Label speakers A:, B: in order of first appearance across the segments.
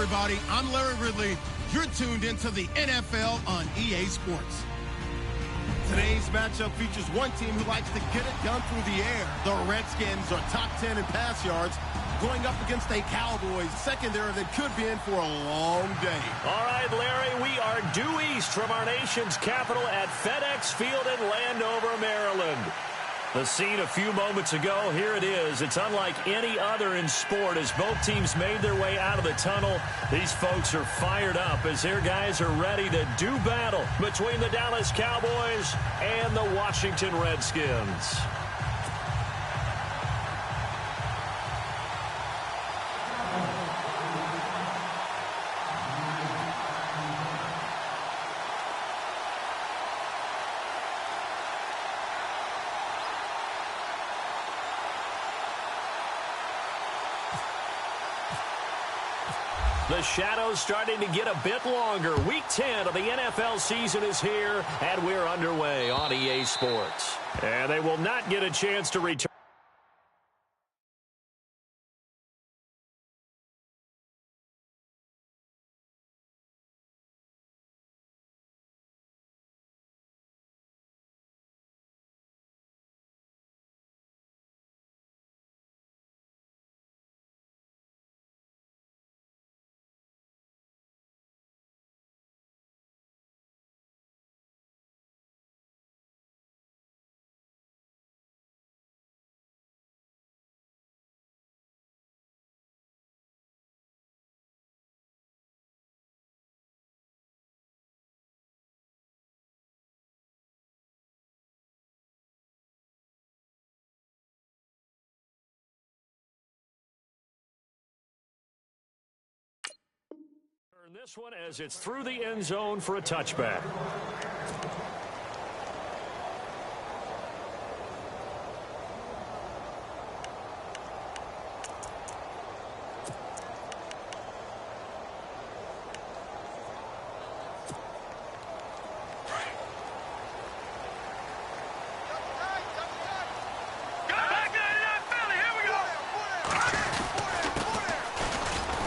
A: everybody. I'm Larry Ridley. You're tuned into the NFL on EA Sports. Today's matchup features one team who likes to get it done through the air. The Redskins are top 10 in pass yards, going up against a Cowboys secondary that could be in for a long day.
B: All right, Larry, we are due east from our nation's capital at FedEx Field in Landover, Maryland. The scene a few moments ago, here it is. It's unlike any other in sport as both teams made their way out of the tunnel. These folks are fired up as their guys are ready to do battle between the Dallas Cowboys and the Washington Redskins. The shadow's starting to get a bit longer. Week 10 of the NFL season is here, and we're underway on EA Sports. And they will not get a chance to return. This one as it's through the end zone for a touchback.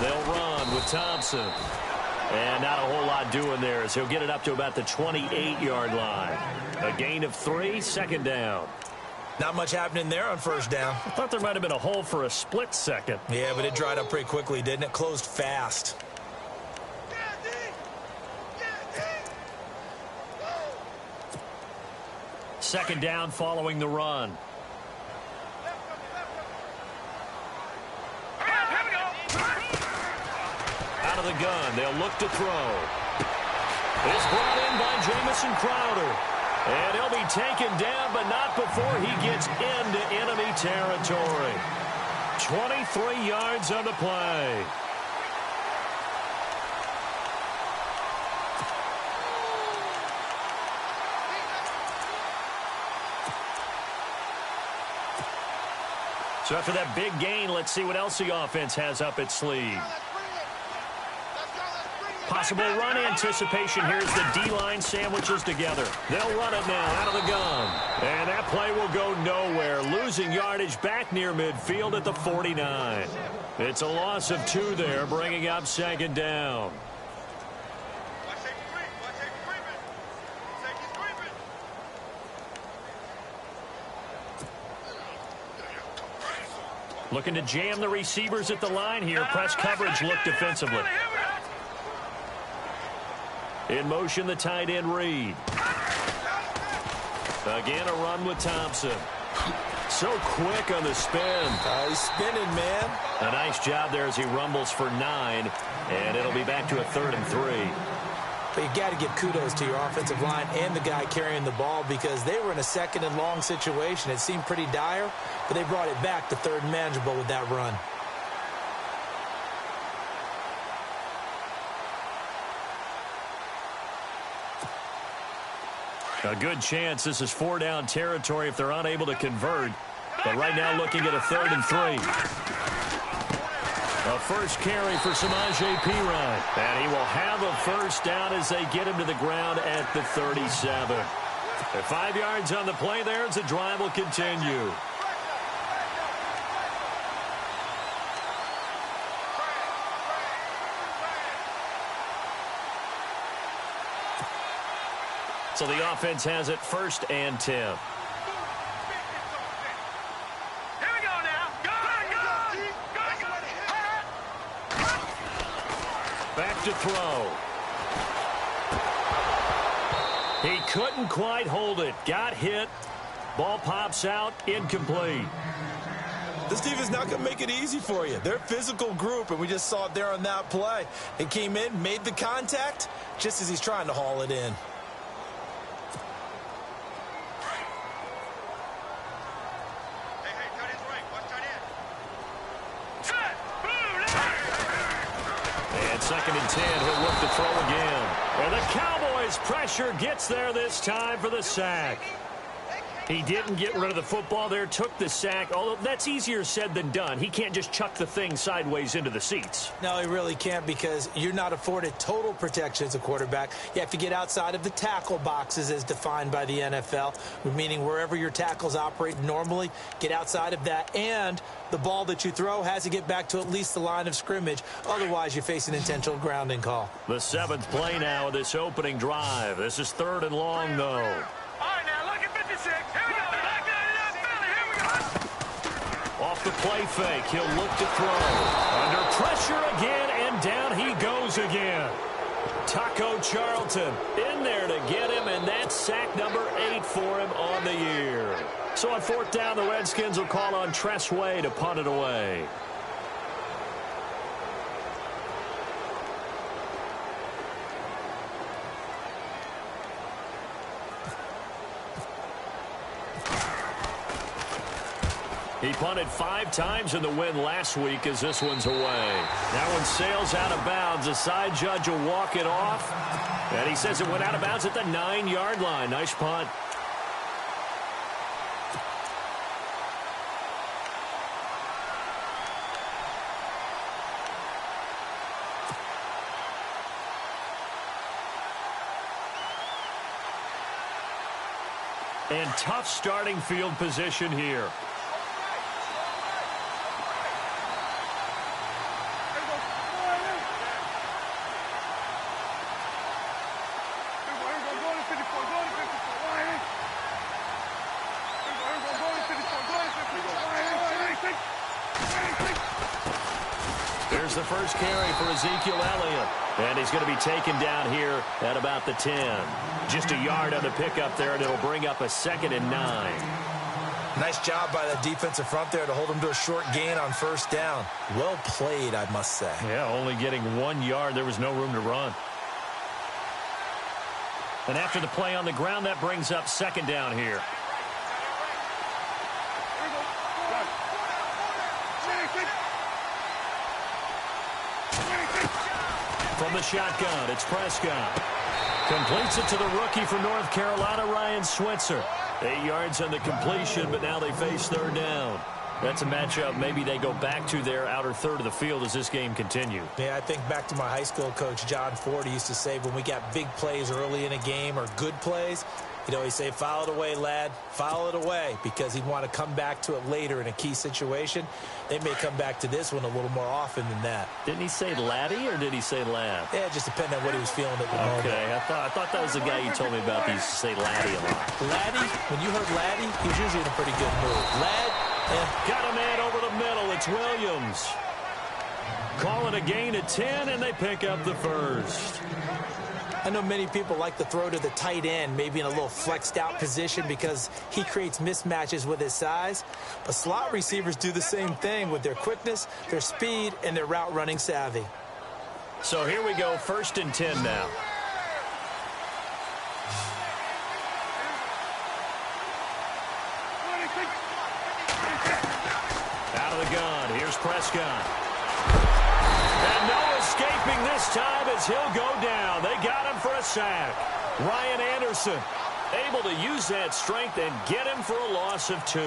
B: They'll run with Thompson. And not a whole lot doing there as he'll get it up to about the 28-yard line. A gain of 3, second down.
C: Not much happening there on first down.
B: I thought there might have been a hole for a split second.
C: Yeah, but it dried up pretty quickly, didn't it? Closed fast.
B: Second down following the run. Out of the gun, they'll look to throw. It's brought in by Jamison Crowder. And he'll be taken down, but not before he gets into enemy territory. 23 yards on the play. So after that big gain, let's see what else the offense has up its sleeve. Possible run anticipation. Here's the D-line sandwiches together. They'll run it now out of the gun. And that play will go nowhere. Losing yardage back near midfield at the 49. It's a loss of 2 there, bringing up second down. Looking to jam the receivers at the line here. Press coverage look defensively. In motion, the tight end Reed. Again, a run with Thompson. So quick on the spin.
C: He's spinning, man.
B: A nice job there as he rumbles for 9. And it'll be back to a 3rd and 3.
C: But you got to give kudos to your offensive line and the guy carrying the ball because they were in a 2nd and long situation. It seemed pretty dire, but they brought it back to 3rd and manageable with that run.
B: A good chance this is 4-down territory if they're unable to convert. But right now looking at a 3rd and 3. A first carry for Samaje Perine. And he will have a first down as they get him to the ground at the 37. At 5 yards on the play there as the drive will continue. So the offense has it 1st and 10.
D: Here we go now. Go.
B: Back to throw. He couldn't quite hold it. Got hit. Ball pops out. Incomplete.
C: This defense is not going to make it easy for you. They're a physical group, and we just saw it there on that play. It came in, made the contact, just as he's trying to haul it in.
B: And 2nd and 10, he'll look to throw again. And the Cowboys' pressure gets there this time for the sack. He didn't get rid of the football there, took the sack, although that's easier said than done. He can't just chuck the thing sideways into the seats.
C: No, he really can't, because you're not afforded total protection as a quarterback. You have to get outside of the tackle boxes as defined by the NFL, meaning wherever your tackles operate normally, get outside of that, and the ball that you throw has to get back to at least the line of scrimmage. Otherwise, you face an intentional grounding call.
B: The 7th play now of this opening drive. This is 3rd and long, though. Off the play fake, he'll look to throw. Under pressure again, and down he goes again. Taco Charlton in there to get him, and that's sack number 8 for him on the year. So on 4th down, the Redskins will call on Tress Way to punt it away. He punted 5 times in the win last week as this one's away. That one sails out of bounds. The side judge will walk it off. And he says it went out of bounds at the 9-yard line. Nice punt. And tough starting field position here. There's the first carry for Ezekiel Elliott. And he's going to be taken down here at about the 10. Just a yard on the pickup there, and it'll bring up a 2nd and 9.
C: Nice job by the defensive front there to hold him to a short gain on 1st down. Well played, I must say.
B: Yeah, only getting 1 yard. There was no room to run. And after the play on the ground, that brings up 2nd down here. From the shotgun, it's Prescott. Completes it to the rookie for North Carolina, Ryan Switzer. 8 yards on the completion, but now they face 3rd down. That's a matchup maybe they go back to their outer third of the field as this game continues.
C: Yeah, I think back to my high school coach, John Ford. He used to say when we got big plays early in a game or good plays, you know, he'd say, foul it away, lad, foul it away, because he'd want to come back to it later in a key situation. They may come back to this one a little more often than that.
B: Didn't he say laddie or did he say lad?
C: Yeah, it just depended on what he was feeling at the moment.
B: Okay, I thought that was the guy you told me about. He used to say laddie a lot.
C: Laddie, when you heard laddie, he was usually in a pretty good mood. Lad,
B: got a man over the middle. It's Williams. Calling a gain of 10, and they pick up the 1st.
C: I know many people like to throw to the tight end, maybe in a little flexed out position because he creates mismatches with his size. But slot receivers do the same thing with their quickness, their speed, and their route running savvy.
B: So here we go, 1st and 10 now. Out of the gun, here's Prescott. And no escaping this time as he'll go down. They got him for a sack. Ryan Anderson able to use that strength and get him for a loss of 2.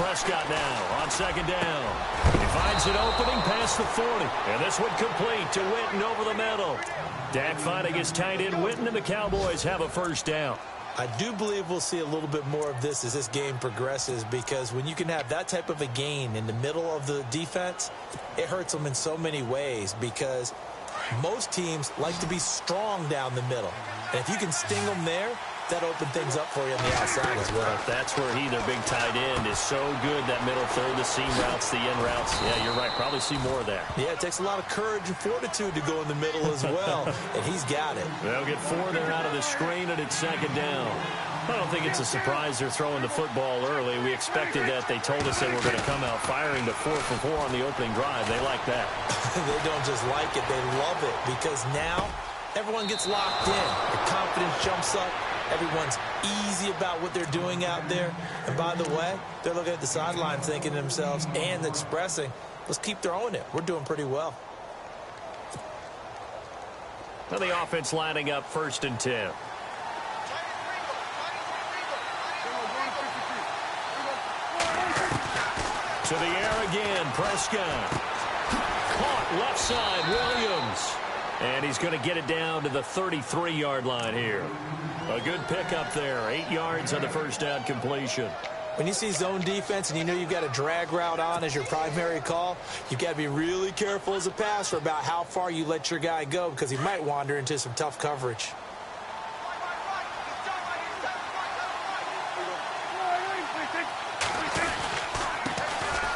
B: Prescott now on second down. He finds an opening past the 40. And this one complete to Witten over the middle. Dak finding his tight end Witten, and the Cowboys have a first down.
C: I do believe we'll see a little bit more of this as this game progresses, because when you can have that type of a gain in the middle of the defense, it hurts them in so many ways, because most teams like to be strong down the middle. And if you can sting them there, that opens things up for you on the outside as well.
B: That's where their big tight end, is so good, that middle third, the seam routes, the in routes. Yeah, you're right. Probably see more of that.
C: Yeah, it takes a lot of courage and fortitude to go in the middle as well, and he's got it.
B: They'll get 4 there out of the screen, and it's second down. I don't think it's a surprise they're throwing the football early. We expected that. They told us they were going to come out firing to 4 for 4 on the opening drive. They like that.
C: They don't just like it. They love it, because now everyone gets locked in. The confidence jumps up. Everyone's easy about what they're doing out there. And by the way, they're looking at the sideline thinking to themselves and expressing, let's keep throwing it. We're doing pretty well.
B: Now the offense lining up 1st and 10. To the air again, Prescott. Caught left side, Williams. And he's going to get it down to the 33-yard line here. A good pickup there. 8 yards on the first down completion.
C: When you see zone defense and you know you've got a drag route on as your primary call, you've got to be really careful as a passer about how far you let your guy go, because he might wander into some tough coverage.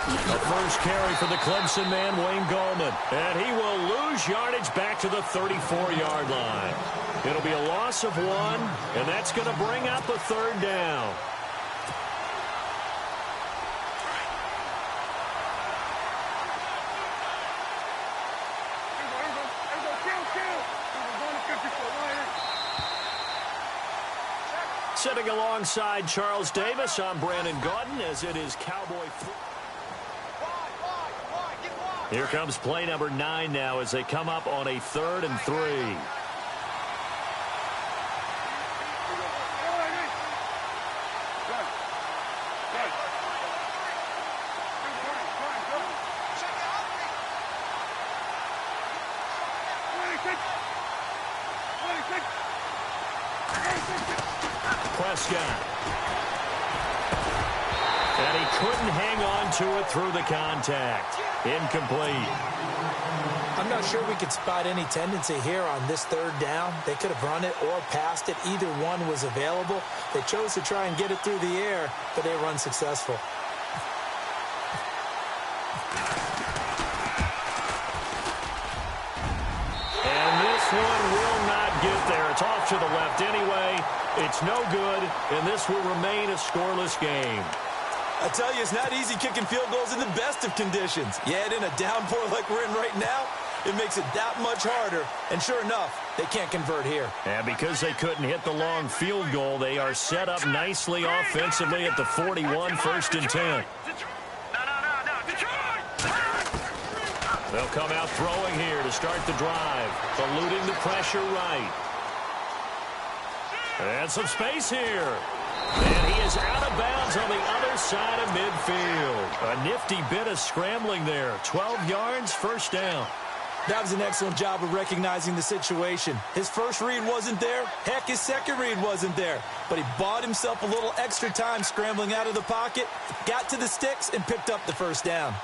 B: The first carry for the Clemson man, Wayne Gallman. And he will lose yardage back to the 34-yard line. It'll be a loss of 1, and that's going to bring up a 3rd down. Sitting alongside Charles Davis, I'm Brandon Gaudin, as it is Cowboy. Here comes play number 9 now as they come up on a 3rd and 3. Prescott. And he couldn't hang on to it through the contact. Incomplete.
C: I'm not sure we could spot any tendency here on this 3rd down. They could have run it or passed it. Either one was available. They chose to try and get it through the air, but they were unsuccessful.
B: And this one will not get there. It's off to the left anyway. It's no good, and this will remain a scoreless game.
C: I tell you, it's not easy kicking field goals in the best of conditions. Yet in a downpour like we're in right now, it makes it that much harder. And sure enough, they can't convert here.
B: And because they couldn't hit the long field goal, they are set up nicely offensively at the 41, 1st and 10. They'll come out throwing here to start the drive, eluding the pressure right. And some space here. And he is out of bounds on the other side of midfield. A nifty bit of scrambling there. 12 yards, 1st down.
C: That was an excellent job of recognizing the situation. His first read wasn't there. Heck, his second read wasn't there. But he bought himself a little extra time scrambling out of the pocket, got to the sticks, and picked up the 1st down.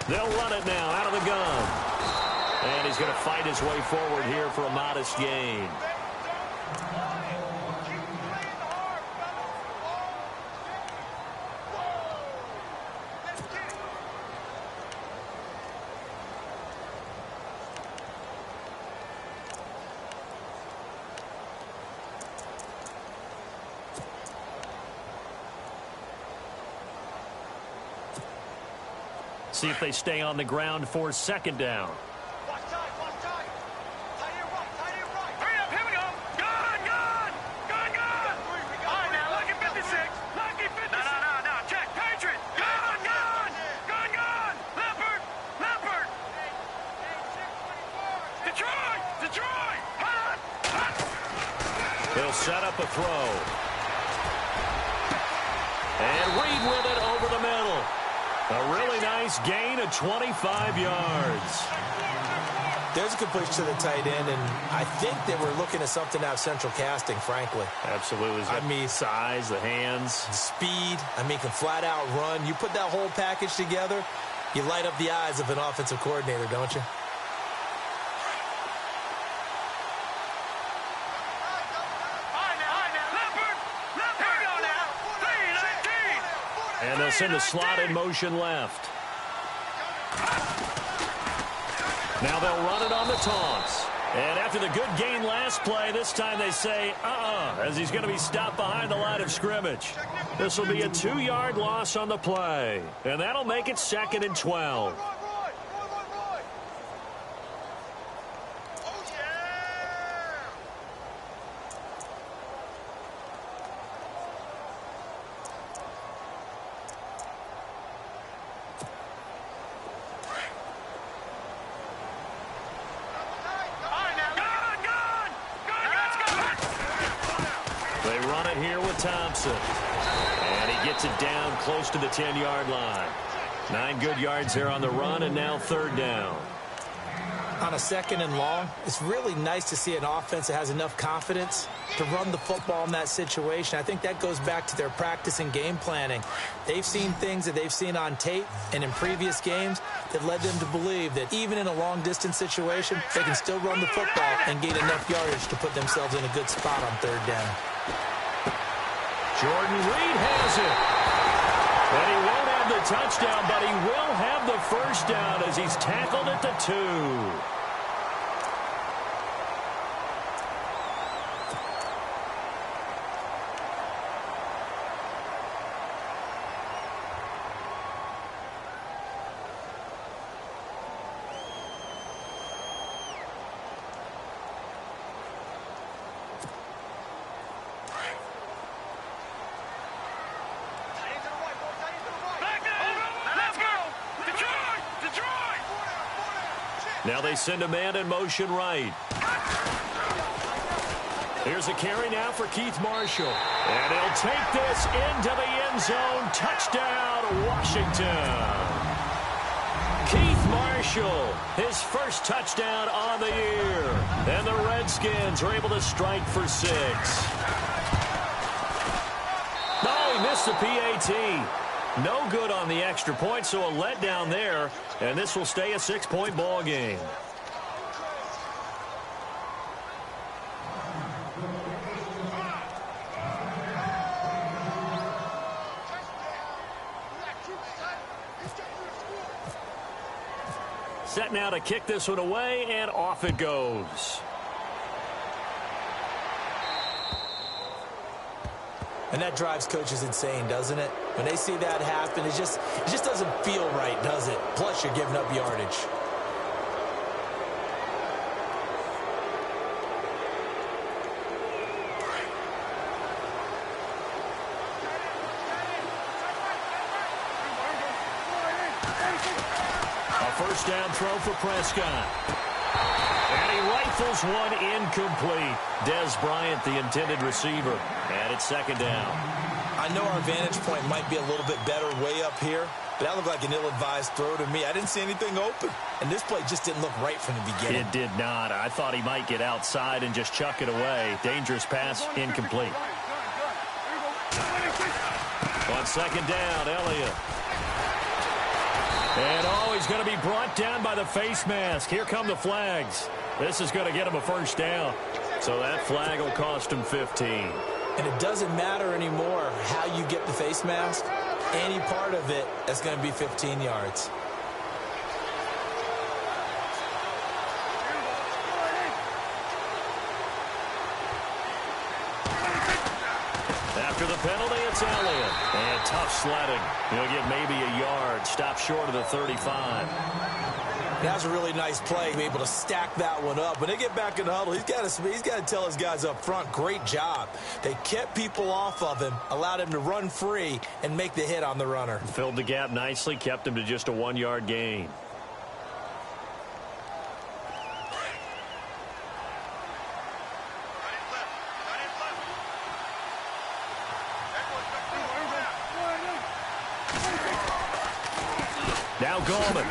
B: They'll run it now out of the gun. And he's going to fight his way forward here for a modest gain. See if they stay on the ground for 2nd down. He'll set up a throw. And Reed with it over the middle. A really nice gain of 25 yards.
C: There's a completion to the tight end, and I think they were looking at something out of central casting, frankly.
B: Absolutely. I mean, size, the hands.
C: Speed. I mean, can flat out run. You put that whole package together, you light up the eyes of an offensive coordinator, don't you?
B: And they'll send the slot in motion left. Now they'll run it on the toss. And after the good gain last play, this time they say, as he's going to be stopped behind the line of scrimmage. This will be a 2-yard loss on the play. And that'll make it 2nd and 12. Thompson. And he gets it down close to the 10-yard line. 9 good yards there on the run, and now 3rd down.
C: On a 2nd and long, it's really nice to see an offense that has enough confidence to run the football in that situation. I think that goes back to their practice and game planning. They've seen things that they've seen on tape and in previous games that led them to believe that even in a long-distance situation, they can still run the football and gain enough yardage to put themselves in a good spot on 3rd down.
B: Jordan Reed has it. And he won't have the touchdown, but he will have the 1st down as he's tackled at the 2. Now they send a man in motion right. Here's a carry now for Keith Marshall. And he'll take this into the end zone. Touchdown, Washington. Keith Marshall, his first touchdown on the year. And the Redskins are able to strike for 6. Oh, he missed the PAT. No good on the extra point, so a letdown there. And this will stay a 6-point ball game. Set now to kick this one away, and off it goes.
C: And that drives coaches insane, doesn't it? When they see that happen, it just doesn't feel right, does it? Plus, you're giving up yardage.
B: A 1st down throw for Prescott. And he rifles one incomplete. Dez Bryant, the intended receiver. And it's 2nd down.
C: I know our vantage point might be a little bit better way up here, but that looked like an ill-advised throw to me. I didn't see anything open, and this play just didn't look right from the beginning.
B: It did not. I thought he might get outside and just chuck it away. Dangerous pass, incomplete. On 2nd down, Elliott. And he's going to be brought down by the face mask. Here come the flags. This is going to get him a 1st down. So that flag will cost him 15.
C: And it doesn't matter anymore how you get the face mask. Any part of it is going to be 15 yards.
B: After the penalty, it's Elliott. And tough sledding. He'll get maybe a yard. Stop short of the 35.
C: That was a really nice play. Be able to stack that one up. When they get back in the huddle, he's got to tell his guys up front, great job. They kept people off of him, allowed him to run free, and make the hit on the runner.
B: Filled the gap nicely, kept him to just a 1-yard gain. Now Gallman.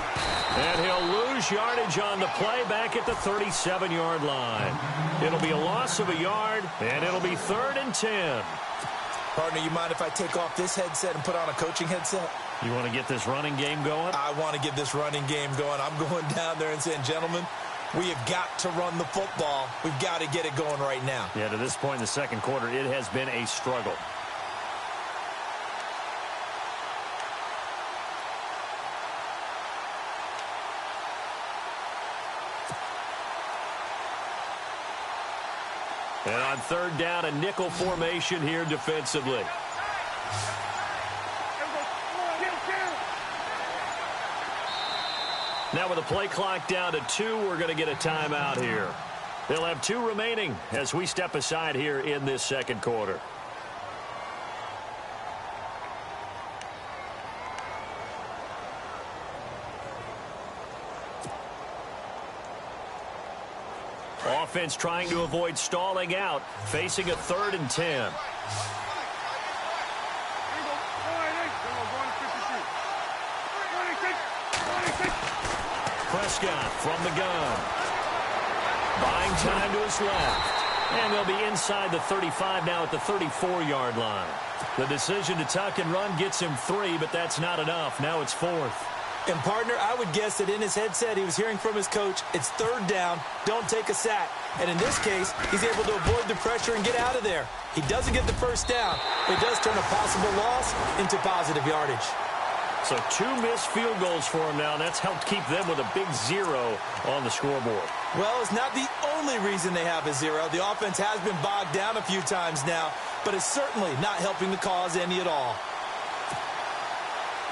B: And he'll lose yardage on the play back at the 37-yard line. It'll be a loss of a yard, and it'll be 3rd and 10.
C: Partner, you mind if I take off this headset and put on a coaching headset?
B: You want to get this running game going?
C: I want to get this running game going. I'm going down there and saying, gentlemen, we have got to run the football. We've got to get it going right now.
B: Yeah, to this point in the second quarter, it has been a struggle. And on 3rd down, a nickel formation here defensively. Now with the play clock down to 2, we're going to get a timeout here. They'll have 2 remaining as we step aside here in this second quarter. Offense trying to avoid stalling out, facing a 3rd and 10. Prescott from the gun. Buying time to his left. And they'll be inside the 35 now at the 34-yard line. The decision to tuck and run gets him 3, but that's not enough. Now it's 4th.
C: And, partner, I would guess that in his headset he was hearing from his coach, it's 3rd down, don't take a sack. And in this case, he's able to avoid the pressure and get out of there. He doesn't get the first down, but he does turn a possible loss into positive yardage.
B: So 2 missed field goals for him now, and that's helped keep them with a big 0 on the scoreboard.
C: Well, it's not the only reason they have a 0. The offense has been bogged down a few times now, but it's certainly not helping the cause any at all.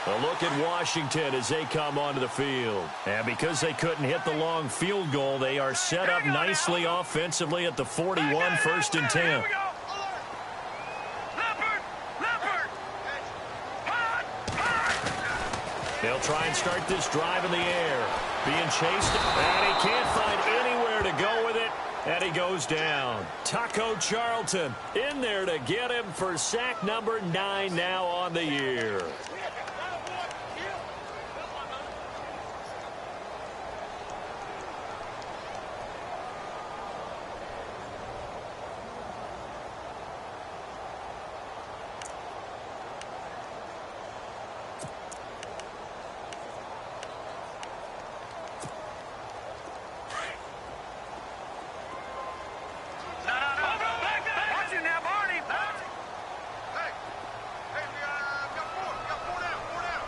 B: A look at Washington as they come onto the field. And because they couldn't hit the long field goal, they are set up nicely offensively at the 41, 1st and 10. They'll try and start this drive in the air. Being chased, and he can't find anywhere to go with it, and he goes down. Taco Charlton in there to get him for sack number 9 now on the year.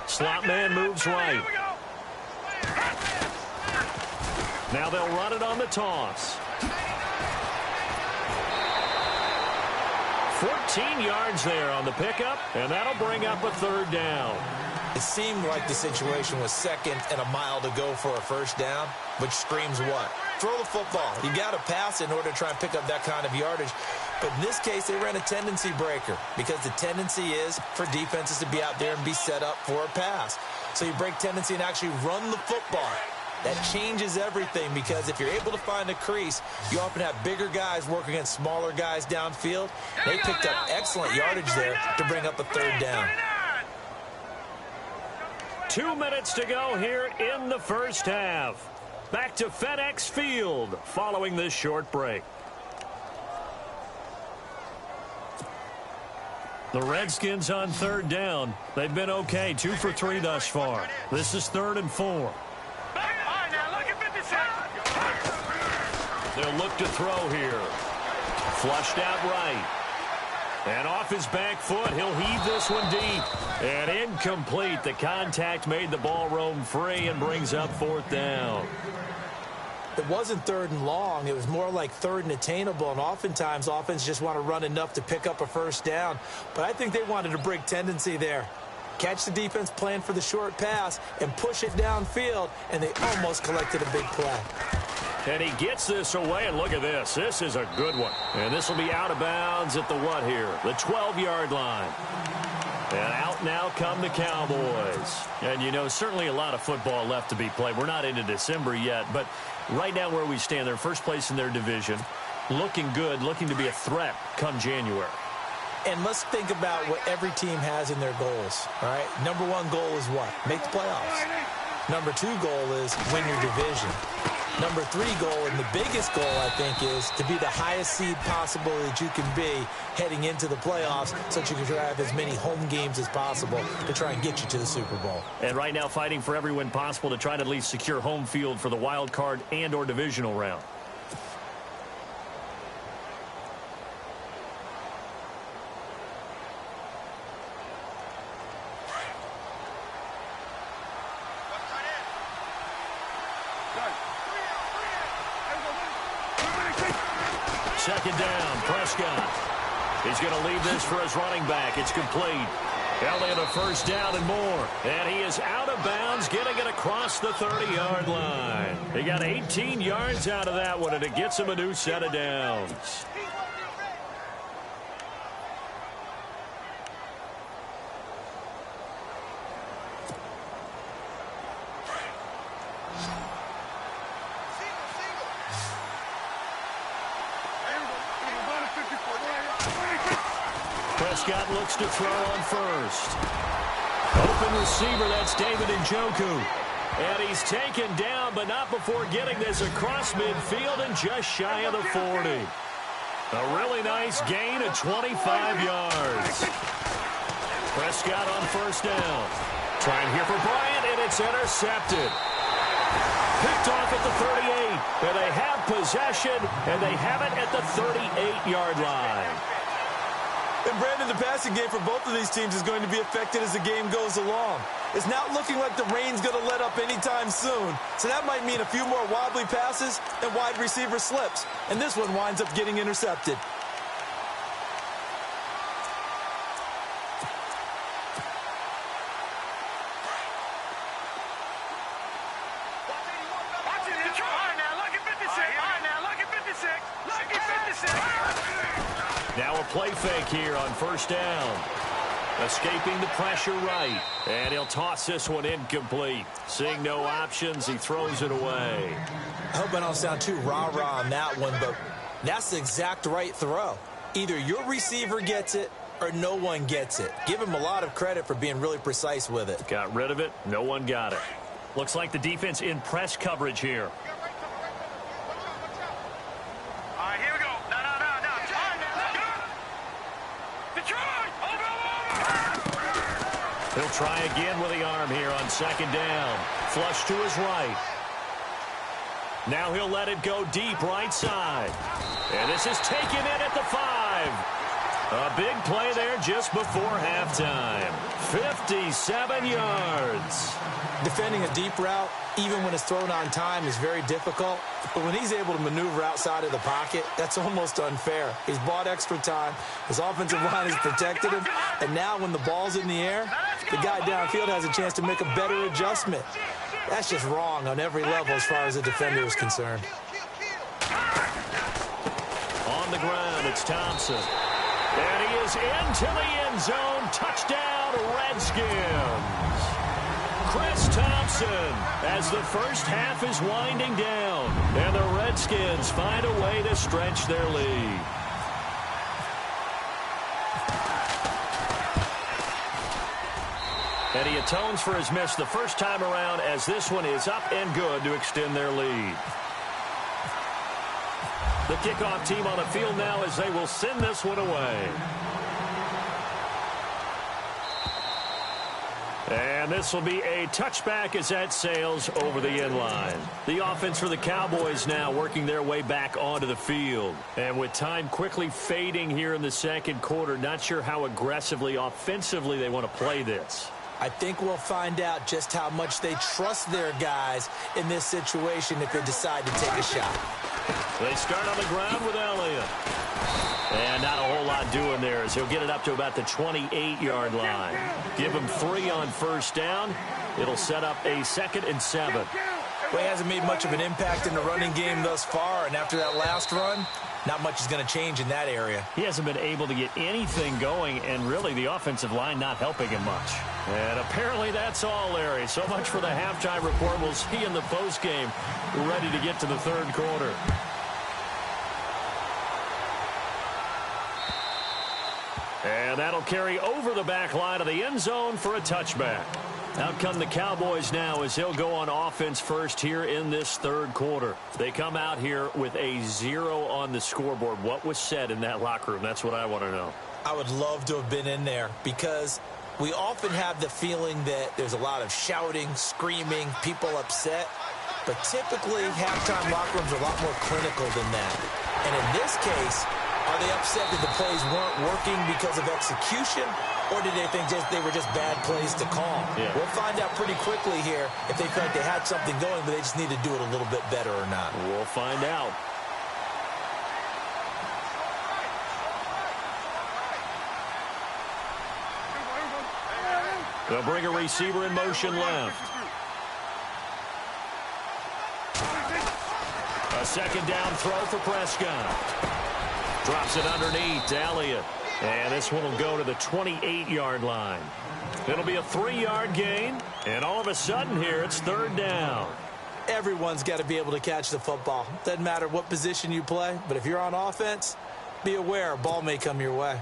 B: Slot man moves right. Now they'll run it on the toss. 14 yards there on the pickup, and that'll bring up a 3rd down.
C: It seemed like the situation was 2nd and a mile to go for a 1st down, which screams what? Throw the football. You got to pass in order to try and pick up that kind of yardage. But in this case, they ran a tendency breaker because the tendency is for defenses to be out there and be set up for a pass. So you break tendency and actually run the football. That changes everything because if you're able to find a crease, you often have bigger guys working against smaller guys downfield. They picked up excellent yardage there to bring up a 3rd down.
B: 2 minutes to go here in the first half. Back to FedEx Field following this short break. The Redskins on 3rd down. They've been okay, 2 for 3 thus far. This is 3rd and 4. They'll look to throw here. Flushed out right. And off his back foot, he'll heave this one deep. And incomplete. The contact made the ball roam free and brings up 4th down.
C: It wasn't 3rd and long. It was more like 3rd and attainable. And oftentimes, offense just want to run enough to pick up a 1st down. But I think they wanted to break tendency there. Catch the defense plan for the short pass and push it downfield. And they almost collected a big play.
B: And he gets this away, and look at this. This is a good one. And this will be out of bounds at the what here? The 12-yard line. And out now come the Cowboys. And, you know, certainly a lot of football left to be played. We're not into December yet, but right now where we stand, they're first place in their division. Looking good, looking to be a threat come January.
C: And let's think about what every team has in their goals, all right? Number 1 goal is what? Make the playoffs. Number 2 goal is win your division. Number 3 goal, and the biggest goal, I think, is to be the highest seed possible that you can be heading into the playoffs so that you can have as many home games as possible to try and get you to the Super Bowl.
B: And right now fighting for every win possible to try to at least secure home field for the wild card and or divisional round. Second down, Prescott. He's going to leave this for his running back. It's complete. Elliott a first down and more. And he is out of bounds, getting it across the 30-yard line. He got 18 yards out of that one, and it gets him a new set of downs. Prescott looks to throw on first. Open receiver, that's David Njoku. And he's taken down, but not before getting this across midfield and just shy of the 40. A really nice gain of 25 yards. Prescott on first down. Trying here for Bryant, and it's intercepted. Picked off at the 38. And they have possession, and they have it at the 38-yard line.
E: And Brandon, the passing game for both of these teams is going to be affected as the game goes along. It's not looking like the rain's going to let up anytime soon. So that might mean a few more wobbly passes and wide receiver slips. And this one winds up getting intercepted.
B: Now a play fake here on first down. Escaping the pressure right. And he'll toss this one incomplete. Seeing no options, he throws it away.
C: I hope I don't sound too rah-rah on that one, but that's the exact right throw. Either your receiver gets it or no one gets it. Give him a lot of credit for being really precise with it.
B: Got rid of it. No one got it. Looks like the defense in press coverage here. He'll try again with the arm here on second down. Flush to his right. Now he'll let it go deep right side. And this is taken in at the 5. A big play there just before halftime. 57 yards.
C: Defending a deep route, even when it's thrown on time, is very difficult. But when he's able to maneuver outside of the pocket, that's almost unfair. He's bought extra time. His offensive line has protected him. And now when the ball's in the air, the guy downfield has a chance to make a better adjustment. That's just wrong on every level as far as the defender is concerned.
B: On the ground, it's Thompson. And he is into the end zone. Touchdown, Redskins. Chris Thompson as the first half is winding down. And the Redskins find a way to stretch their lead. And he atones for his miss the first time around as this one is up and good to extend their lead. The kickoff team on the field now as they will send this one away. And this will be a touchback as that sails over the end line. The offense for the Cowboys now working their way back onto the field. And with time quickly fading here in the second quarter, not sure how aggressively, offensively they want to play this.
C: I think we'll find out just how much they trust their guys in this situation if they decide to take a shot.
B: They start on the ground with Elliott. And not a whole lot doing there as he'll get it up to about the 28-yard line. Give him 3 on first down. It'll set up a 2nd and 7.
C: Well, he hasn't made much of an impact in the running game thus far, and after that last run, not much is going to change in that area.
B: He hasn't been able to get anything going, and really the offensive line not helping him much. And apparently that's all, Larry. So much for the halftime report. We'll see in the postgame. We're ready to get to the third quarter. And that'll carry over the back line of the end zone for a touchback. Out come the Cowboys now as he'll go on offense first here in this third quarter. They come out here with a 0 on the scoreboard. What was said in that locker room? That's what I want to know.
C: I would love to have been in there because we often have the feeling that there's a lot of shouting, screaming, people upset. But typically, halftime locker rooms are a lot more clinical than that. And in this case, are they upset that the plays weren't working because of execution, or did they think they were just bad plays to call?
B: Yeah.
C: We'll find out pretty quickly here if they feel like they had something going, but they just need to do it a little bit better or not.
B: We'll find out. They'll bring a receiver in motion left. A second down throw for Prescott. Drops it underneath to Elliott. And this one will go to the 28-yard line. It'll be a 3-yard gain. And all of a sudden here, it's third down.
C: Everyone's got to be able to catch the football. Doesn't matter what position you play, but if you're on offense, be aware a ball may come your way.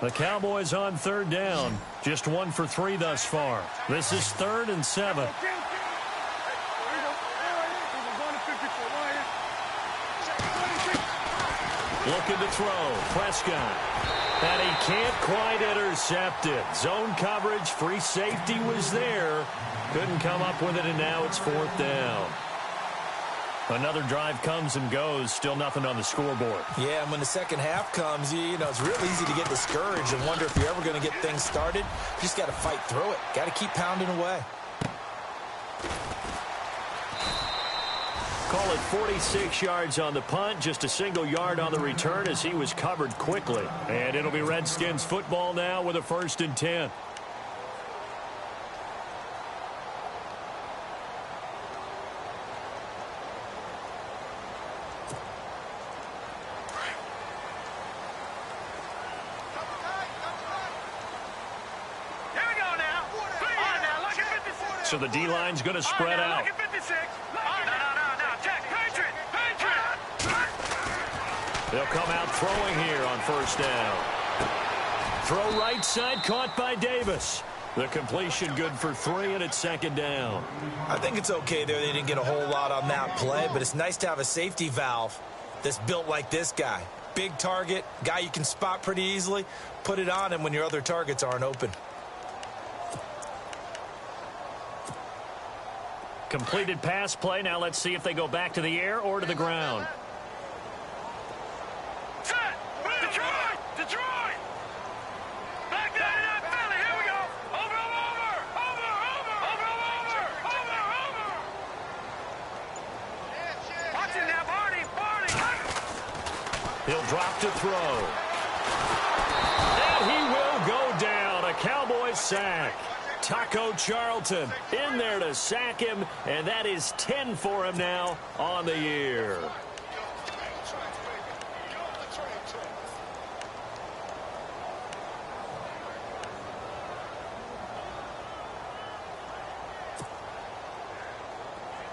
B: The Cowboys on third down. Just 1 for 3 thus far. This is 3rd and 7. Looking to throw. Prescott. And he can't quite intercept it. Zone coverage, free safety was there. Couldn't come up with it, and now it's 4th down. Another drive comes and goes. Still nothing on the scoreboard.
C: Yeah, and when the second half comes, you know, it's real easy to get discouraged and wonder if you're ever going to get things started. You just got to fight through it. Got to keep pounding away.
B: Call it 46 yards on the punt, just a single yard on the return as he was covered quickly. And it'll be Redskins football now with a 1st and 10. So the D-line's going to spread out. They'll come out throwing here on 1st down. Throw right side, caught by Davis. The completion good for 3, and it's 2nd down.
C: I think it's okay there. They didn't get a whole lot on that play, but it's nice to have a safety valve that's built like this guy. Big target, guy you can spot pretty easily. Put it on him when your other targets aren't open.
B: Completed pass play. Now let's see if they go back to the air or to the ground.
D: Set! Detroit! Detroit! Back down in that belly. Here we go. Over, over, over, over, over, over, over, over. Watch it now, Barney, Barney.
B: He'll drop to throw. And he will go down. A Cowboys sack. Taco Charlton in there to sack him, and that is 10 for him now on the year.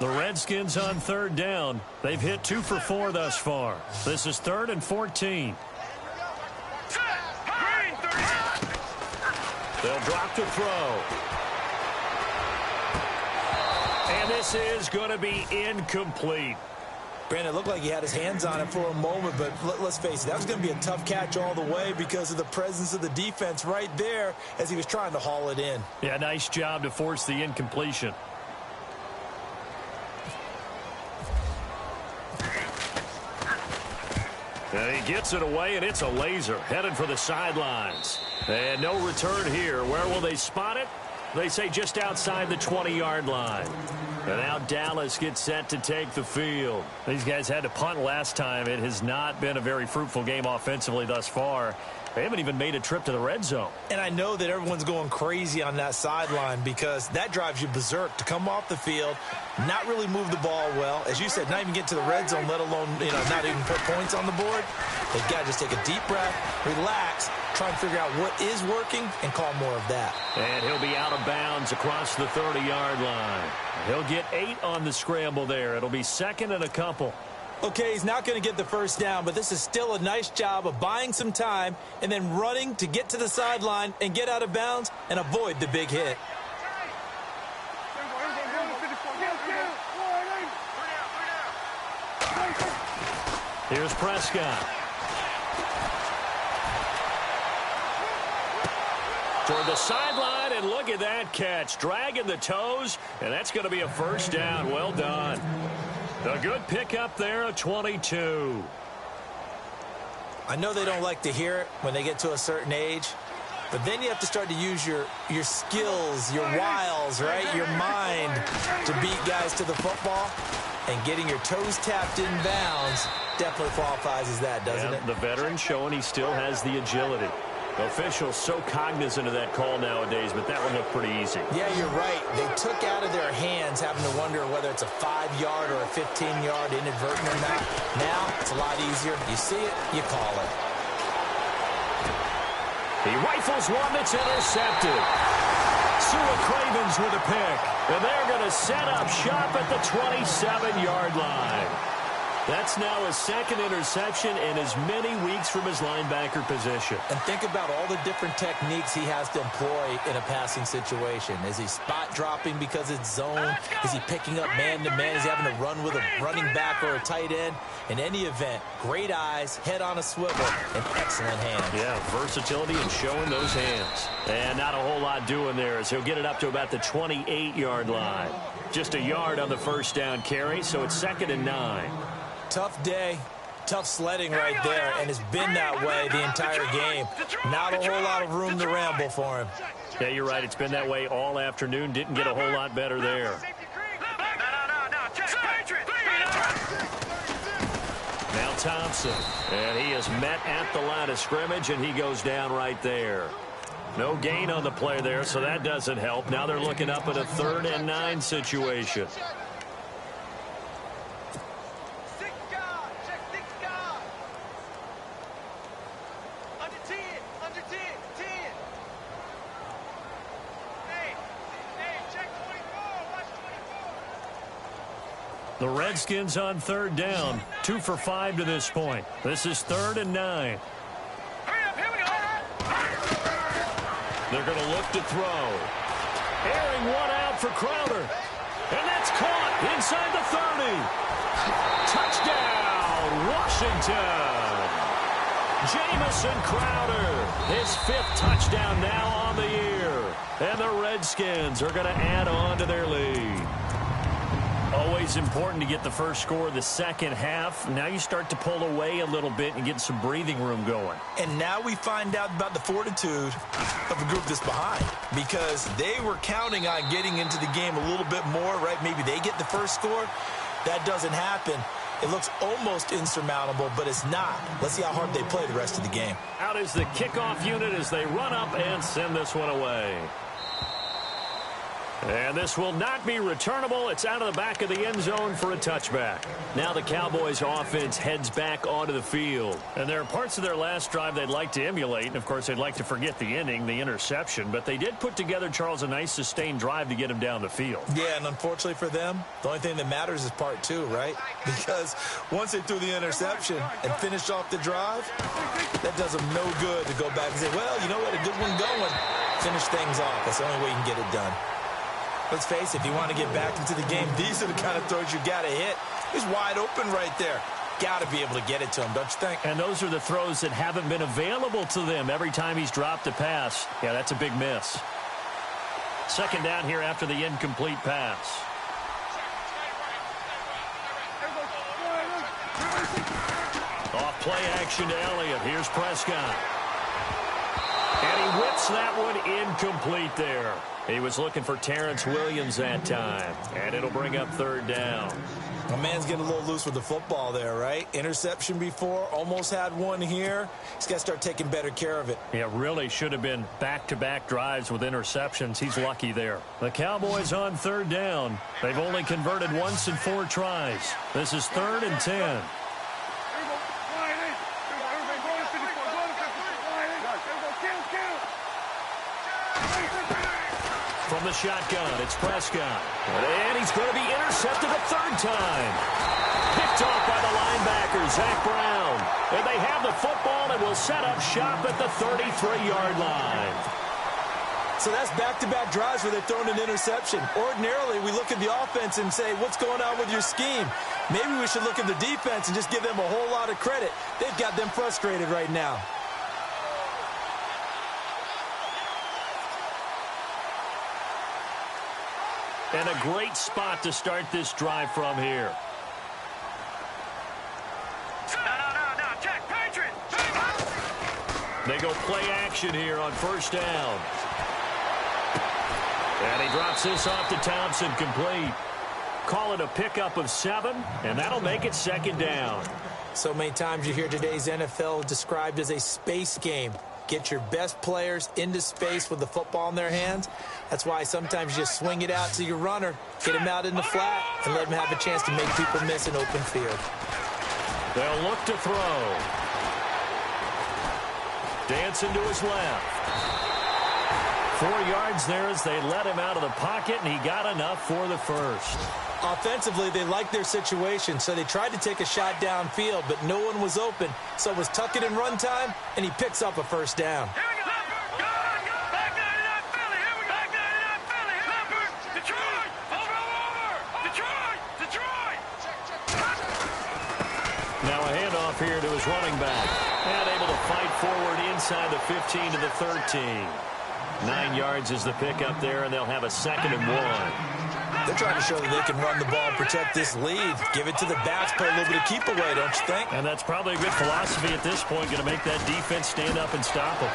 B: The Redskins on 3rd down. They've hit 2 for 4 thus far. This is 3rd and 14. They'll drop to throw. And this is going to be incomplete.
C: Brandon, it looked like he had his hands on it for a moment, but let's face it, that was going to be a tough catch all the way because of the presence of the defense right there as he was trying to haul it in.
B: Yeah, nice job to force the incompletion. And he gets it away, and it's a laser headed for the sidelines. And no return here. Where will they spot it? They say just outside the 20-yard line. And now Dallas gets set to take the field. These guys had to punt last time. It has not been a very fruitful game offensively thus far. They haven't even made a trip to the red zone. And
C: I know that everyone's going crazy on that sideline because that drives you berserk to come off the field, not really move the ball well. As you said, not even get to the red zone, let alone, not even put points on the board. They've got to just take a deep breath, relax, try and figure out what is working, and call more of that.
B: And he'll be out of bounds across the 30-yard line. He'll get 8 on the scramble there. It'll be 2nd and a couple.
C: Okay, he's not going to get the first down, but this is still a nice job of buying some time and then running to get to the sideline and get out of bounds and avoid the big hit.
B: Here's Prescott. Toward the sideline, and look at that catch. Dragging the toes, and that's going to be a first down. Well done. A good pickup there, a 22.
C: I know they don't like to hear it when they get to a certain age, but then you have to start to use your skills, your wiles, right, your mind to beat guys to the football. And getting your toes tapped in bounds definitely qualifies as that, doesn't it?
B: The veteran showing he still has the agility. Officials so cognizant of that call nowadays, but that one looked pretty easy.
C: Yeah, you're right. They took out of their hands having to wonder whether it's a 5-yard or a 15-yard inadvertent or not. Now, it's a lot easier. You see it, you call it.
B: He rifles one that's intercepted. Sua Cravens with a pick. And they're going to set up shop at the 27-yard line. That's now his second interception in as many weeks from his linebacker position.
C: And think about all the different techniques he has to employ in a passing situation. Is he spot dropping because it's zone? Is he picking up man-to-man? Is he having to run with a running back or a tight end? In any event, great eyes, head on a swivel, and excellent hands.
B: Yeah, versatility and showing those hands. And not a whole lot doing there as he'll get it up to about the 28-yard line. Just a yard on the first down carry, so it's 2nd and 9.
C: Tough day, tough sledding right there, and it's been that way the entire game. Not a whole lot of room to ramble for him.
B: Yeah, you're right. It's been that way all afternoon. Didn't get a whole lot better there. Now Thompson, and he is met at the line of scrimmage, and he goes down right there. No gain on the play there, so that doesn't help. Now they're looking up at a 3rd and 9 situation. The Redskins on 3rd down. 2 for 5 to this point. This is 3rd and 9. They're going to look to throw. Airing one out for Crowder. And that's caught inside the 30. Touchdown, Washington. Jamison Crowder, his 5th touchdown now on the year. And the Redskins are going to add on to their lead. Always important to get the first score of the second half. Now you start to pull away a little bit and get some breathing room going.
C: And now we find out about the fortitude of the group that's behind, because they were counting on getting into the game a little bit more, right? Maybe they get the first score. That doesn't happen. It looks almost insurmountable, but it's not. Let's see how hard they play the rest of the game.
B: Out is the kickoff unit as they run up and send this one away. And this will not be returnable. It's out of the back of the end zone for a touchback. Now the Cowboys offense heads back onto the field. And there are parts of their last drive they'd like to emulate. And, of course, they'd like to forget the inning, the interception. But they did put together, Charles, a nice sustained drive to get him down the field.
C: Yeah, and unfortunately for them, the only thing that matters is part 2, right? Because once they threw the interception and finished off the drive, that does them no good to go back and say, well, you know what, a good one going. Finish things off. That's the only way you can get it done. Let's face it, if you want to get back into the game, these are the kind of throws you got to hit. He's wide open right there. Got to be able to get it to him, don't you think?
B: And those are the throws that haven't been available to them every time he's dropped a pass. Yeah, that's a big miss. 2nd down here after the incomplete pass. Off play action to Elliott. Here's Prescott. And he whips that one incomplete there. He was looking for Terrence Williams that time. And it'll bring up 3rd down.
C: My man's getting a little loose with the football there, right? Interception before, almost had one here. He's got to start taking better care of it.
B: Yeah, really should have been back-to-back drives with interceptions. He's lucky there. The Cowboys on 3rd down. They've only converted once in 4 tries. This is 3rd and 10. From the shotgun, it's Prescott. And he's going to be intercepted a 3rd time. Picked off by the receiver, Zach Brown. And they have the football and will set up shop at the 33-yard line.
E: So that's back-to-back drives where they're throwing an interception. Ordinarily, we look at the offense and say, what's going on with your scheme? Maybe we should look at the defense and just give them a whole lot of credit. They've got them frustrated right now.
B: And a great spot to start this drive from here.
D: No, check, Patriot.
B: They go play action here on first down. And he drops this off to Thompson, complete. Call it a pickup of 7, and that'll make it second down.
C: So many times you hear today's NFL described as a space game. Get your best players into space with the football in their hands. That's why sometimes you just swing it out to your runner, get him out in the flat, and let him have a chance to make people miss an open field.
B: They'll look to throw. Dancing to his left. 4 yards there as they let him out of the pocket, and he got enough for the first.
C: Offensively, they liked their situation, so they tried to take a shot downfield, but no one was open. So it was tuck it and run time, and he picks up a first down.
D: Here we go. Back 99 Philly. Here we go. Back 99 Philly. Leopard. Detroit. Over. Detroit.
B: Now a handoff here to his running back. And able to fight forward inside the 15 to the 13. 9 yards is the pickup there, and they'll have a 2nd and 1.
C: They're trying to show that they can run the ball and protect this lead. Give it to the backs, play a little bit of keep away, don't you think?
B: And that's probably a good philosophy at this point, going to make that defense stand up and stop them.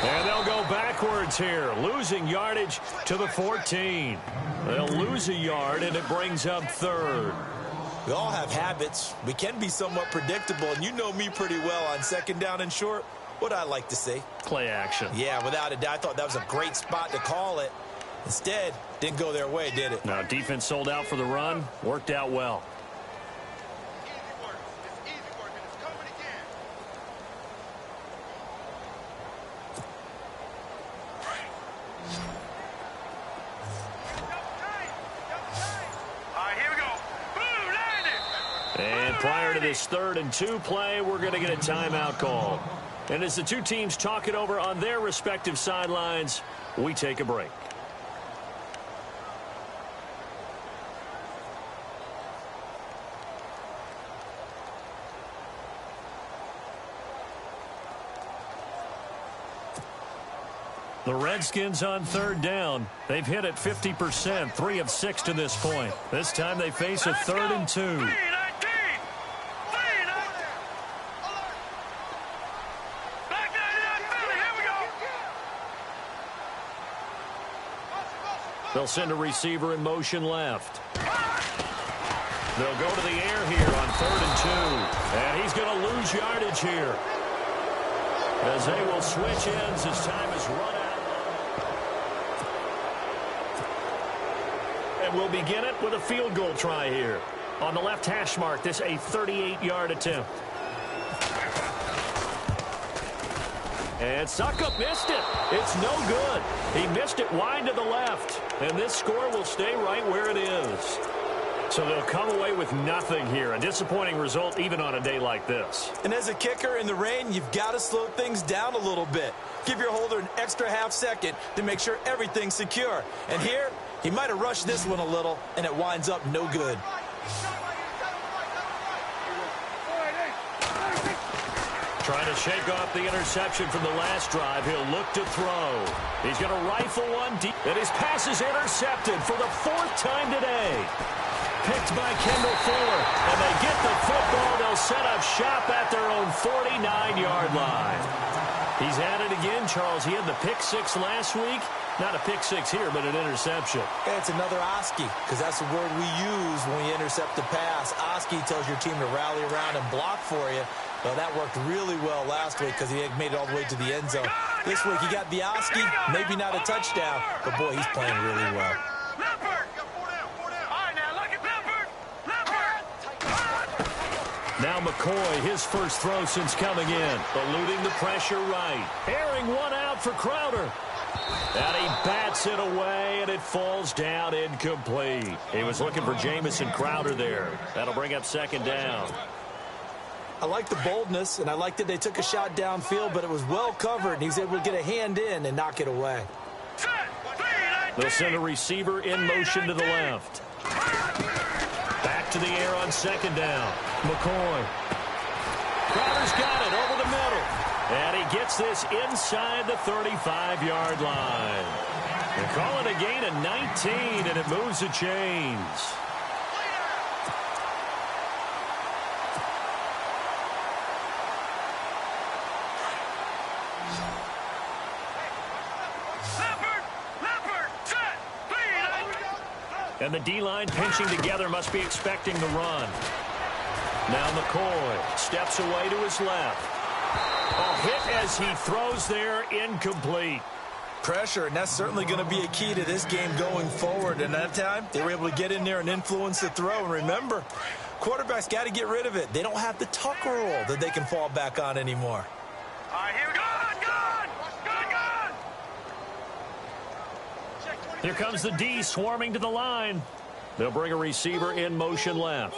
B: And they'll go backwards here, losing yardage to the 14. They'll lose a yard, and it brings up 3rd.
E: We all have habits. We can be somewhat predictable, and you know me pretty well on 2nd down and short. What I like to see.
B: Play action.
E: Yeah, without a doubt, I thought that was a great spot to call it. Instead, didn't go their way, did it?
B: Now, defense sold out for the run. Worked out well.
D: Easy work. It's easy work, and it's coming again. All right, here we go. Boom, landed.
B: And prior to this 3rd and 2 play, we're going to get a timeout call. And as the two teams talk it over on their respective sidelines, we take a break. The Redskins on 3rd down. They've hit it 50%, 3 of 6 to this point. This time they face a 3rd and 2. They'll send a receiver in motion left. They'll go to the air here on 3rd and 2. And he's going to lose yardage here, as they will switch ends as time is run out. And we'll begin it with a field goal try here. On the left hash mark, this a 38-yard attempt. And Suckup missed it. It's no good. He missed it wide to the left. And this score will stay right where it is. So they'll come away with nothing here. A disappointing result even on a day like this.
E: And as a kicker in the rain, you've got to slow things down a little bit. Give your holder an extra half second to make sure everything's secure. And here, he might have rushed this one a little, and it winds up no good.
B: Trying to shake off the interception from the last drive. He'll look to throw. He's going to rifle one deep. And his pass is intercepted for the 4th time today. Picked by Kendall Fuller. And they get the football. They'll set up shop at their own 49-yard line. He's at it again, Charles. He had the pick 6 last week. Not a pick 6 here, but an interception.
C: And it's another Oski, because that's the word we use when you intercept a pass. Oski tells your team to rally around and block for you. Well, that worked really well last week because he had made it all the way to the end zone. This week he got the Oski, maybe not a touchdown, but boy, he's playing really well.
B: Now McCoy, his first throw since coming in. Eluding the pressure right. Airing one out for Crowder. And he bats it away, and it falls down incomplete. He was looking for Jamison Crowder there. That'll bring up 2nd down.
C: I like the boldness, and I like that they took a shot downfield, but it was well covered. He's able to get a hand in and knock it away.
B: They'll send a receiver in motion to the left. Back to the air on second down. McCoy. Crowder's got it over the middle. And he gets this inside the 35-yard line. They call it a gain of 19, and it moves the chains. And the D-line pinching together must be expecting the run. Now McCoy steps away to his left. A hit as he throws there, incomplete.
E: Pressure, and that's certainly going to be a key to this game going forward. And that time, they were able to get in there and influence the throw. And remember, quarterbacks got to get rid of it. They don't have the tuck rule that they can fall back on anymore.
D: All right, here we go.
B: Here comes the D swarming to the line. They'll bring a receiver in motion left.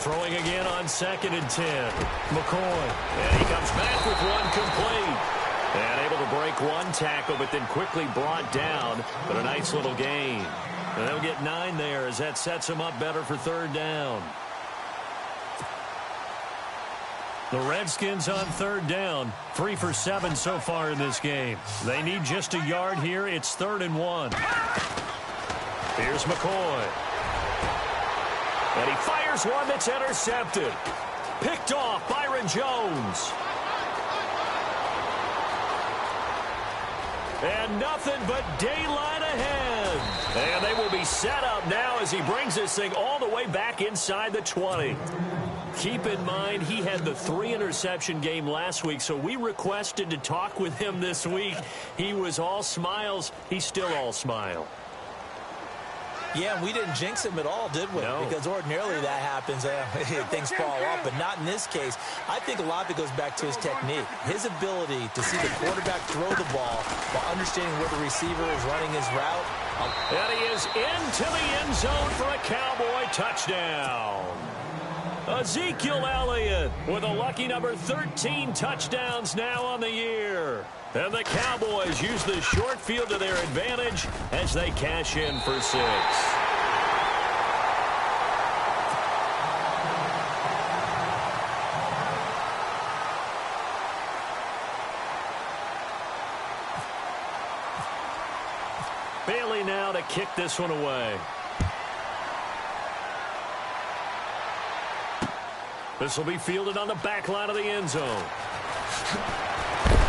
B: Throwing again on 2nd and 10. McCoy. And he comes back with one complete. And able to break one tackle, but then quickly brought down. But a nice little gain. And they'll get 9 there as that sets them up better for 3rd down. The Redskins on 3rd down. 3 for 7 so far in this game. They need just a yard here. It's 3rd and 1. Here's McCoy. And he fires one that's intercepted. Picked off Byron Jones. And nothing but daylight ahead. And they will be set up now as he brings this thing all the way back inside the 20. Keep in mind, he had the 3-interception game last week, so we requested to talk with him this week. He was all smiles. He's still all smile.
C: Yeah, we didn't jinx him at all, did we?
B: No.
C: Because ordinarily that happens. Things fall off, but not in this case. I think a lot of it goes back to his technique. His ability to see the quarterback throw the ball while understanding where the receiver is running his route.
B: And he is into the end zone for a Cowboy touchdown. Ezekiel Elliott with a lucky number 13 touchdowns now on the year. And the Cowboys use the short field to their advantage as they cash in for 6. Bailey now to kick this one away. This will be fielded on the back line of the end zone.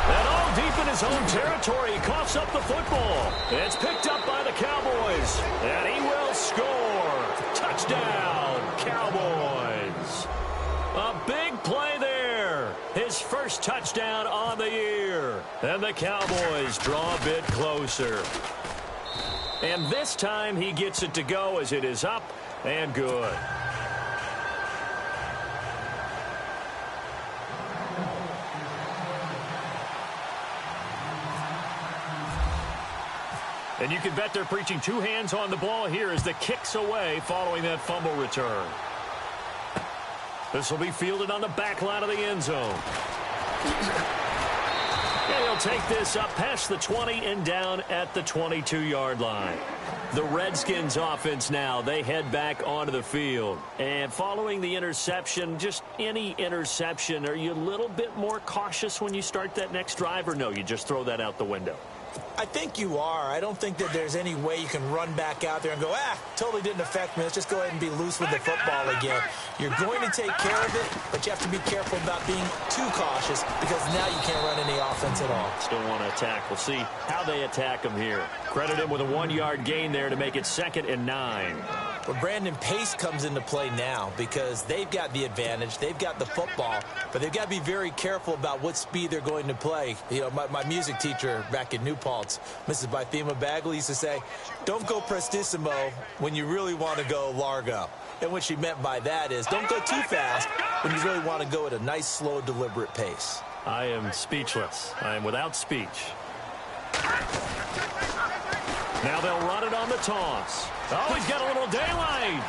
B: And all deep in his own territory, he coughs up the football. It's picked up by the Cowboys. And he will score. Touchdown, Cowboys. A big play there. His first touchdown on the year. And the Cowboys draw a bit closer. And this time he gets it to go as it is up and good. And you can bet they're preaching 2 hands on the ball here as the kick's away following that fumble return. This will be fielded on the back line of the end zone. And he'll take this up past the 20 and down at the 22-yard line. The Redskins offense now, they head back onto the field. And following the interception, just any interception, are you a little bit more cautious when you start that next drive, or no, you just throw that out the window?
C: I think you are. I don't think that there's any way you can run back out there and go, totally didn't affect me. Let's just go ahead and be loose with the football again. You're going to take care of it, but you have to be careful about being too cautious because now you can't run any offense at all.
B: Still want to attack. We'll see how they attack him here. Credit him with a 1-yard gain there to make it 2nd and 9.
C: But Brandon, pace comes into play now because they've got the advantage. They've got the football, but they've got to be very careful about what speed they're going to play. You know, my music teacher back in New Paltz, Mrs. Bythema Bagley, used to say, don't go prestissimo when you really want to go largo. And what she meant by that is don't go too fast when you really want to go at a nice, slow, deliberate pace.
B: I am speechless. I am without speech. Now they'll run it on the toss. Oh, he's got a little daylight.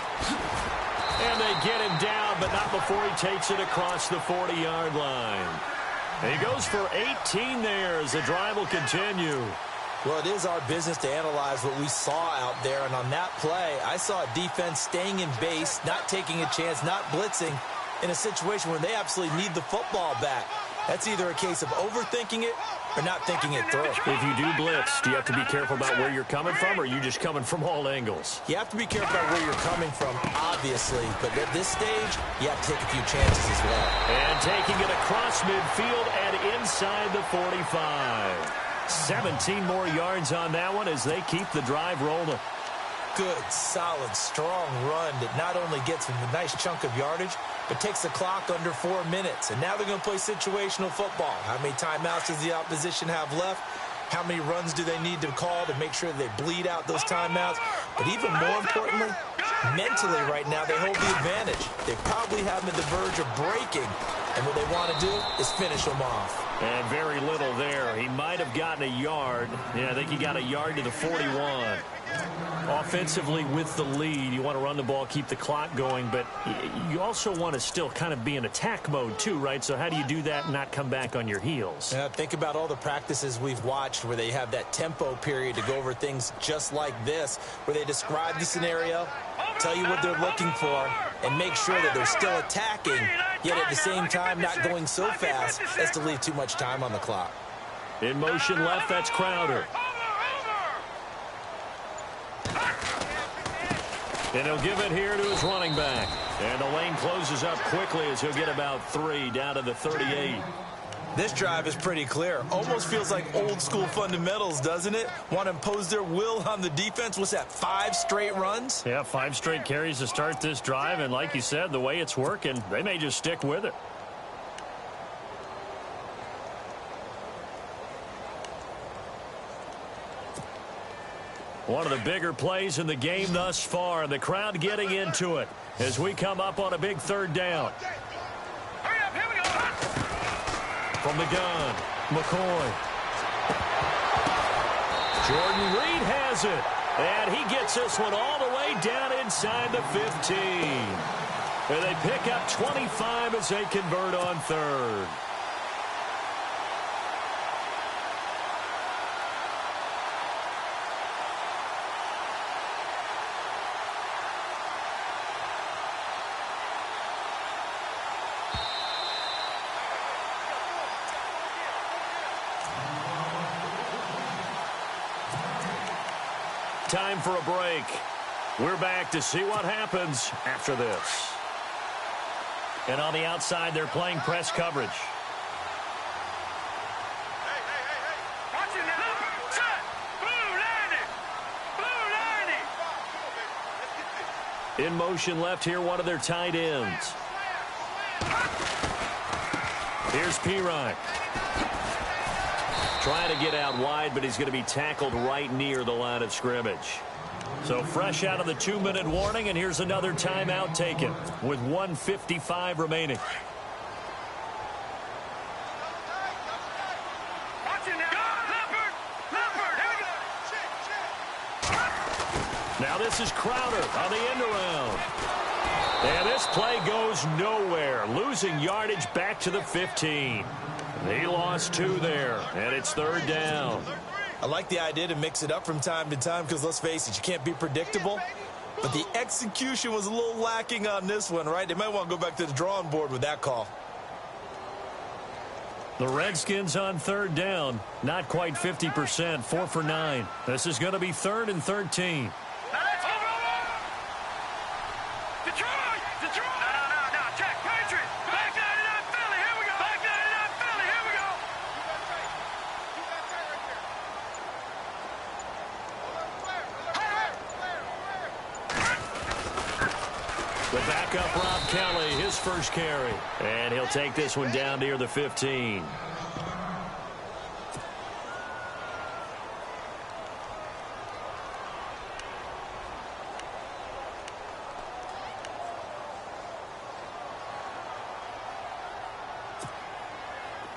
B: And they get him down, but not before he takes it across the 40-yard line. And he goes for 18 there as the drive will continue.
C: Well, it is our business to analyze what we saw out there. And on that play, I saw a defense staying in base, not taking a chance, not blitzing in a situation where they absolutely need the football back. That's either a case of overthinking it or not thinking it through.
B: If you do blitz, do you have to be careful about where you're coming from, or are you just coming from all angles?
C: You have to be careful about where you're coming from, obviously. But at this stage, you have to take a few chances as well.
B: And taking it across midfield and inside the 45. 17 more yards on that one as they keep the drive rolling.
C: Good, solid, strong run that not only gets them a nice chunk of yardage, but takes the clock under 4 minutes. And now they're going to play situational football. How many timeouts does the opposition have left? How many runs do they need to call to make sure they bleed out those timeouts? But even more importantly, mentally right now, they hold the advantage. They probably have them at the verge of breaking. And what they want to do is finish them off.
B: And very little there. He might have gotten a yard. Yeah, I think he got a yard to the 41. Offensively with the lead, you want to run the ball, keep the clock going, but you also want to still kind of be in attack mode too, right? So how do you do that and not come back on your heels?
C: Yeah, think about all the practices we've watched where they have that tempo period to go over things just like this, where they describe the scenario, tell you what they're looking for, and make sure that they're still attacking, yet at the same time not going so fast as to leave too much time on the clock.
B: In motion left, that's Crowder. And he'll give it here to his running back. And the lane closes up quickly as he'll get about 3 down to the 38.
C: This drive is pretty clear. Almost feels like old school fundamentals, doesn't it? Want to impose their will on the defense. What's that, 5 straight runs?
B: Yeah, 5 straight carries to start this drive. And like you said, the way it's working, they may just stick with it. One of the bigger plays in the game thus far, and the crowd getting into it as we come up on a big 3rd down.
D: Hurry up, here we go.
B: From the gun, McCoy. Jordan Reed has it, and he gets this one all the way down inside the 15. And they pick up 25 as they convert on 3rd. Time for a break. We're back to see what happens after this. And on the outside, they're playing press coverage.
D: Watch it now. Set. Blue landing.
B: In motion left here, one of their tight ends. Here's Pirine. Trying to get out wide, but he's going to be tackled right near the line of scrimmage. So fresh out of the 2-minute warning, and here's another timeout taken with 1:55 remaining.
D: Watch it now. Leopard. Here we go.
B: Now this is Crowder on the end around. And this play goes nowhere, losing yardage back to the 15. He lost 2 there, and it's 3rd down.
C: I like the idea to mix it up from time to time because, let's face it, you can't be predictable. But the execution was a little lacking on this one, right? They might want to go back to the drawing board with that call.
B: The Redskins on 3rd down, not quite 50%, 4 for 9. This is going to be 3rd and 13.
D: Detroit. No. Check. Patriots. Back 99 Philly. Here we go. Back 99 Philly. Here we go.
B: The backup, Rob Kelly, his first carry. And he'll take this one down near the 15.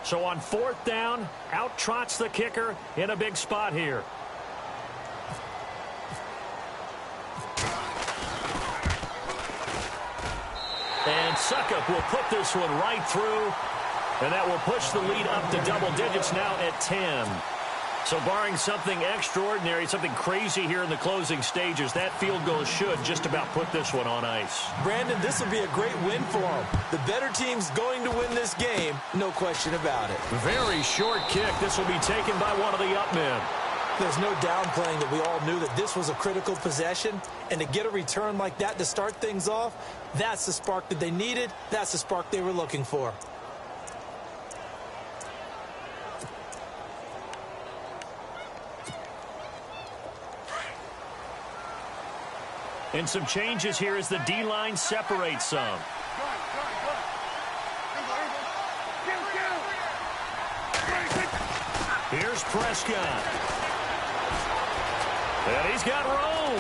B: So on 4th down, out trots the kicker in a big spot here. Suckup will put this one right through, and that will push the lead up to double digits now at 10. So barring something extraordinary, something crazy here in the closing stages, that field goal should just about put this one on ice.
C: Brandon, this will be a great win for them. The better team's going to win this game, no question about it.
B: Very short kick. This will be taken by one of the up men.
C: There's no downplaying that we all knew that this was a critical possession, and to get a return like that to start things off, that's the spark that they needed. That's the spark they were looking for.
B: And some changes here as the D-line separates some. Here's Prescott. And he's got room.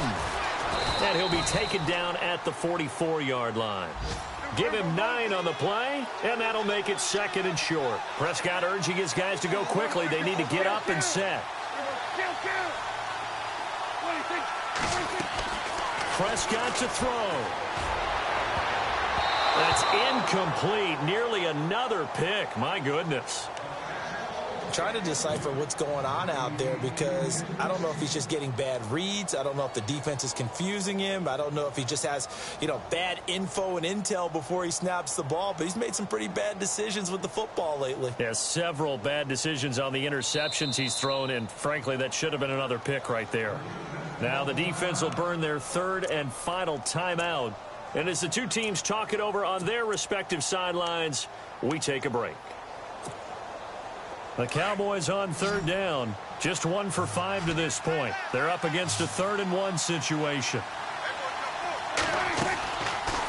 B: And he'll be taken down at the 44-yard line. Give him 9 on the play, and that'll make it 2nd and short. Prescott urging his guys to go quickly. They need to get up and set. Prescott to throw. That's incomplete. Nearly another pick. My goodness.
C: Trying to decipher what's going on out there because I don't know if he's just getting bad reads. I don't know if the defense is confusing him. I don't know if he just has, bad info and intel before he snaps the ball. But he's made some pretty bad decisions with the football lately.
B: Yeah, several bad decisions on the interceptions he's thrown, and frankly, that should have been another pick right there. Now the defense will burn their 3rd and final timeout. And as the two teams talk it over on their respective sidelines, we take a break. The Cowboys on 3rd down. Just 1 for 5 to this point. They're up against a 3rd and 1 situation.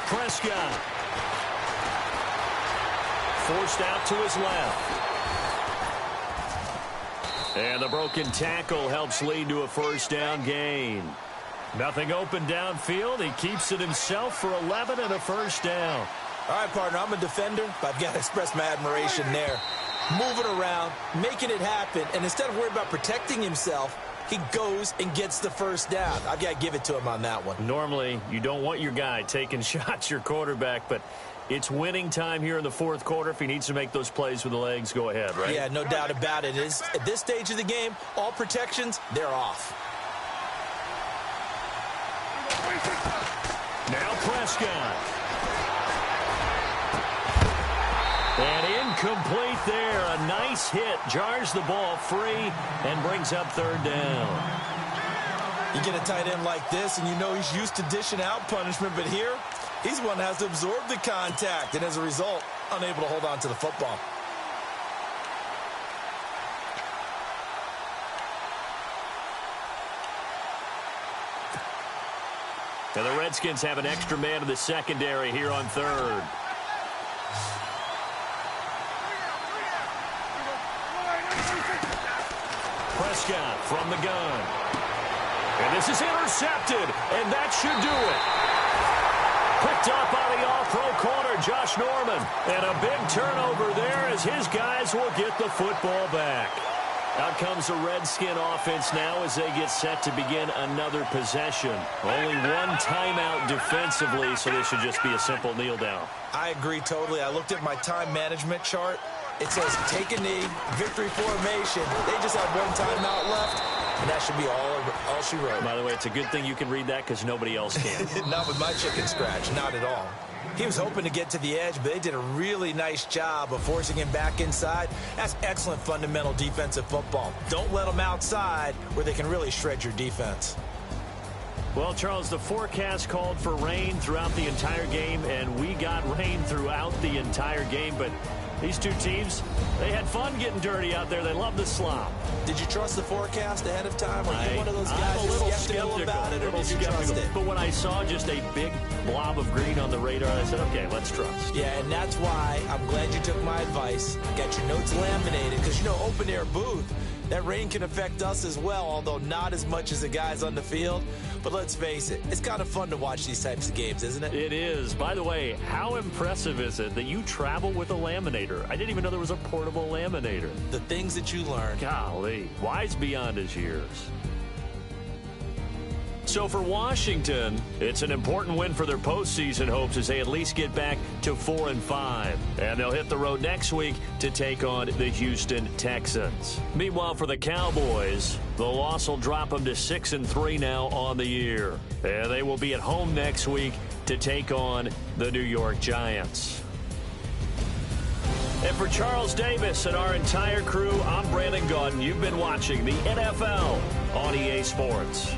B: Prescott. Forced out to his left. And the broken tackle helps lead to a 1st down gain. Nothing open downfield. He keeps it himself for 11 and a 1st down.
C: All right, partner, I'm a defender, but I've got to express my admiration there. Moving around, making it happen, and instead of worrying about protecting himself, he goes and gets the 1st down. I've got to give it to him on that one.
B: Normally, you don't want your guy taking shots, your quarterback, but it's winning time here in the 4th quarter. If he needs to make those plays with the legs, go ahead, right?
C: Yeah, no doubt about it. At this stage of the game, all protections, they're off.
B: Now Prescott. And incomplete there. A nice hit. Jars the ball free and brings up 3rd down.
C: You get a tight end like this, and you know he's used to dishing out punishment, but here, he's the one that has to absorb the contact, and as a result, unable to hold on to the football.
B: And the Redskins have an extra man in the secondary here on 3rd. Prescott from the gun. And this is intercepted, and that should do it. Picked up by the all-pro corner, Josh Norman. And a big turnover there as his guys will get the football back. Out comes the Redskin offense now as they get set to begin another possession. Only 1 timeout defensively, so this should just be a simple kneel down.
C: I agree totally. I looked at my time management chart. It says take a knee, victory formation. They just have 1 timeout left, and that should be all she wrote.
B: By the way, it's a good thing you can read that because nobody else can.
C: Not with my chicken scratch, not at all. He was hoping to get to the edge, but they did a really nice job of forcing him back inside. That's excellent fundamental defensive football. Don't let them outside where they can really shred your defense.
B: Well, Charles, the forecast called for rain throughout the entire game, and we got rain throughout the entire game, but these two teams, they had fun getting dirty out there. They love the slop.
C: Did you trust the forecast ahead of time? Are you one of those guys
B: I'm a little
C: skeptical about it, or did you trust it?
B: But when I saw just a big blob of green on the radar, I said, okay, let's trust.
C: Yeah, and that's why I'm glad you took my advice. Got your notes laminated, because, open-air booth, that rain can affect us as well, although not as much as the guys on the field. But let's face it, it's kind of fun to watch these types of games, isn't it?
B: It is. By the way, how impressive is it that you travel with a laminator? I didn't even know there was a portable laminator.
C: The things that you learn.
B: Golly, wise beyond his years. So for Washington, it's an important win for their postseason hopes as they at least get back to 4-5. And they'll hit the road next week to take on the Houston Texans. Meanwhile, for the Cowboys, the loss will drop them to 6-3 now on the year. And they will be at home next week to take on the New York Giants. And for Charles Davis and our entire crew, I'm Brandon Gaudin. You've been watching the NFL on EA Sports.